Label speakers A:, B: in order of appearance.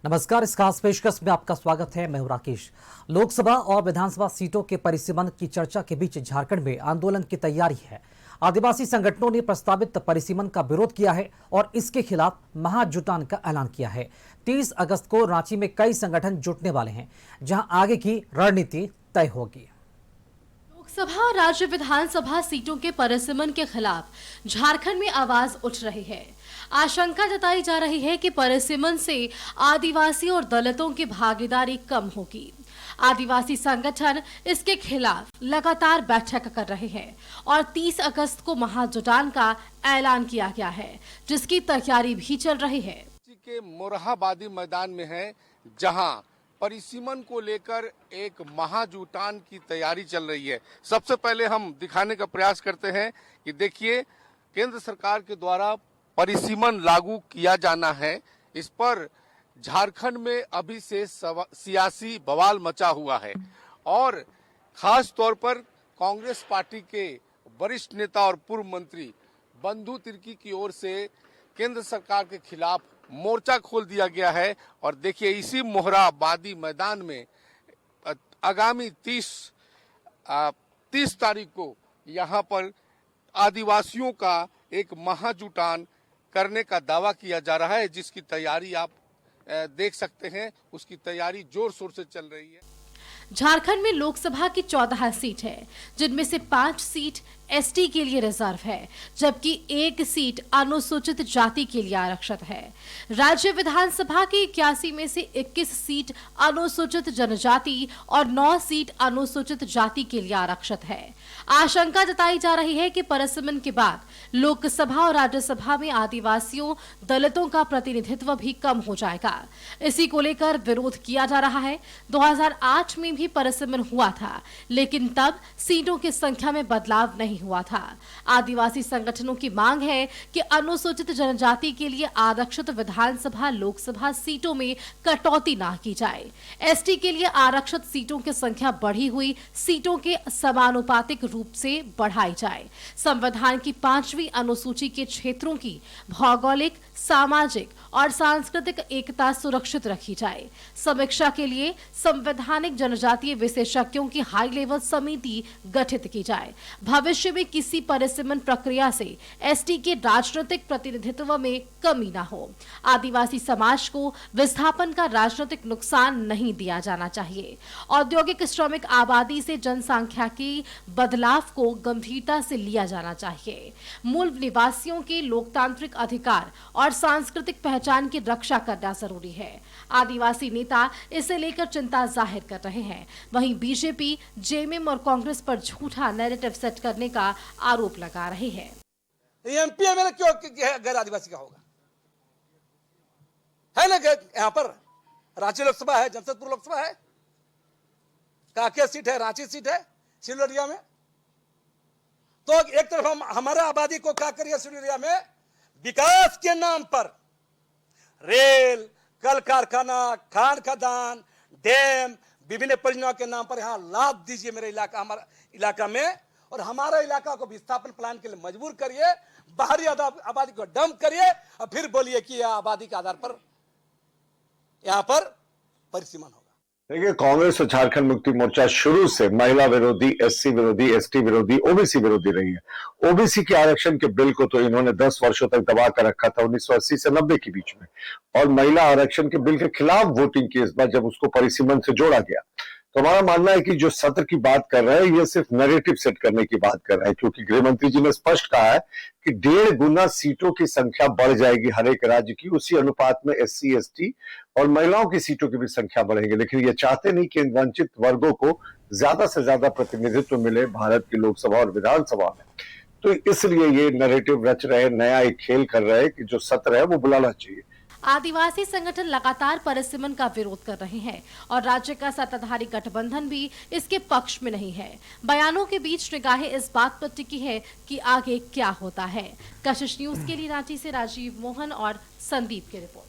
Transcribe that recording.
A: नमस्कार। इस खास पेशकश में आपका स्वागत है। मैं हूं राकेश। लोकसभा और विधानसभा सीटों के परिसीमन की चर्चा के बीच झारखंड में आंदोलन की तैयारी है। आदिवासी संगठनों ने प्रस्तावित परिसीमन का विरोध किया है और इसके खिलाफ महाजुटान का ऐलान किया है। 30 अगस्त को रांची में कई संगठन जुटने वाले हैं, जहां आगे की रणनीति तय होगी।
B: लोकसभा और राज्य विधानसभा सीटों के परिसीमन के खिलाफ झारखंड में आवाज उठ रही है। आशंका जताई जा रही है कि परिसीमन से आदिवासी और दलितों की भागीदारी कम होगी। आदिवासी संगठन इसके खिलाफ लगातार बैठक कर रहे हैं और 30 अगस्त को महाजुटान का ऐलान किया गया है, जिसकी तैयारी भी चल रही है।
C: के मोरहाबादी मैदान में है, जहां परिसीमन को लेकर एक महाजुटान की तैयारी चल रही है। सबसे पहले हम दिखाने का प्रयास करते हैं कि देखिए, केंद्र सरकार के द्वारा परिसीमन लागू किया जाना है। इस पर झारखंड में अभी से सियासी बवाल मचा हुआ है और खास तौर पर कांग्रेस पार्टी के वरिष्ठ नेता और पूर्व मंत्री बंधु तिर्की की ओर से केंद्र सरकार के खिलाफ मोर्चा खोल दिया गया है। और देखिए, इसी मोरहाबादी मैदान में आगामी 30 तारीख को यहाँ पर आदिवासियों का एक महाजुटान करने का दावा किया जा रहा है, जिसकी तैयारी आप देख सकते हैं। उसकी तैयारी जोर शोर से चल रही है।
B: झारखंड में लोकसभा की 14 सीट है, जिनमें से 5 सीट एसटी के लिए रिजर्व है, जबकि 1 सीट अनुसूचित जाति के लिए आरक्षित है। राज्य विधानसभा की 81 में से 21 सीट अनुसूचित जनजाति और 9 सीट अनुसूचित जाति के लिए आरक्षित है। आशंका जताई जा रही है कि परिसीमन के बाद लोकसभा और राज्यसभा में आदिवासियों, दलितों का प्रतिनिधित्व भी कम हो जाएगा। इसी को लेकर विरोध किया जा रहा है। 2008 में भी परिसीमन हुआ था, लेकिन तब सीटों की संख्या में बदलाव नहीं हुआ था। आदिवासी संगठनों की मांग है कि अनुसूचित जनजाति के लिए आरक्षित विधानसभा, लोकसभा सीटों में कटौती ना की जाए। एसटी के लिए आरक्षित सीटों की संख्या बढ़ी हुई सीटों के समानुपातिक रूप से बढ़ाई जाए। संविधान की 5वीं अनुसूची के क्षेत्रों की भौगोलिक, सामाजिक और सांस्कृतिक एकता सुरक्षित रखी जाए। समीक्षा के लिए संवैधानिक जनजातीय विशेषज्ञों की हाई लेवल समिति गठित की जाए। भविष्य में किसी परिसीमन प्रक्रिया से एसटी के राजनीतिक प्रतिनिधित्व में कमी न हो। आदिवासी समाज को विस्थापन का राजनीतिक नुकसान नहीं दिया जाना चाहिए। औद्योगिक श्रमिक आबादी से जनसंख्या की बदलाव को गंभीरता से लिया जाना चाहिए। मूल निवासियों के लोकतांत्रिक अधिकार और सांस्कृतिक पहचान की रक्षा करना जरूरी है। आदिवासी नेता इसे लेकर चिंता जाहिर कर रहे हैं। वहीं बीजेपी, जेएमएम और कांग्रेस पर झूठा नैरेटिव सेट करने का आरोप लगा रही है।
D: एमपी एमएलए क्यों गैर आदिवासी का होगा? है ना, यहाँ पर रांची लोकसभा है, जमशेदपुर लोकसभा है, कांकेर सीट है, रांची सीट है सिलवरिया में। तो एक तरफ हम हमारा आबादी को क्या करिए, सिलवरिया में विकास के नाम पर रेल, कल कारखाना, खान खदान, डैम, विभिन्न परियोजनाओं के नाम पर यहाँ लाभ दीजिए मेरे इलाका, हमारा इलाका में, और हमारा इलाका को विस्थापन प्लान के लिए मजबूर करिए, बाहरी आबादी को डंप करिए और फिर बोलिए कि यह आबादी के आधार पर यहाँ पर परिसीमन होगा।
E: देखिए, कांग्रेस और झारखंड मुक्ति मोर्चा शुरू से महिला विरोधी, एससी विरोधी, एसटी विरोधी, ओबीसी विरोधी रही है। ओबीसी के आरक्षण के बिल को तो इन्होंने 10 वर्षों तक दबा कर रखा था, 1980 से 90 के बीच में, और महिला आरक्षण के बिल के खिलाफ वोटिंग की इस बार जब उसको परिसीमन से जोड़ा गया। तो हमारा मानना है कि जो सत्र की बात कर रहे हैं, ये सिर्फ नैरेटिव सेट करने की बात कर रहे हैं, क्योंकि गृह मंत्री जी ने स्पष्ट कहा है कि 1.5 गुना सीटों की संख्या बढ़ जाएगी हर एक राज्य की, उसी अनुपात में एससी, एसटी और महिलाओं की सीटों की भी संख्या बढ़ेगी। लेकिन ये चाहते नहीं कि इन वंचित वर्गों को ज्यादा से ज्यादा प्रतिनिधित्व मिले भारत की लोकसभा और विधानसभा में। तो इसलिए ये नैरेटिव रच रहे, नया एक खेल कर रहे हैं कि जो सत्र है वो बुलाना चाहिए।
B: आदिवासी संगठन लगातार परिसीमन का विरोध कर रहे हैं और राज्य का सत्ताधारी गठबंधन भी इसके पक्ष में नहीं है। बयानों के बीच निगाहें इस बात पर टिकी है कि आगे क्या होता है। कशिश न्यूज के लिए रांची से राजीव मोहन और संदीप की रिपोर्ट।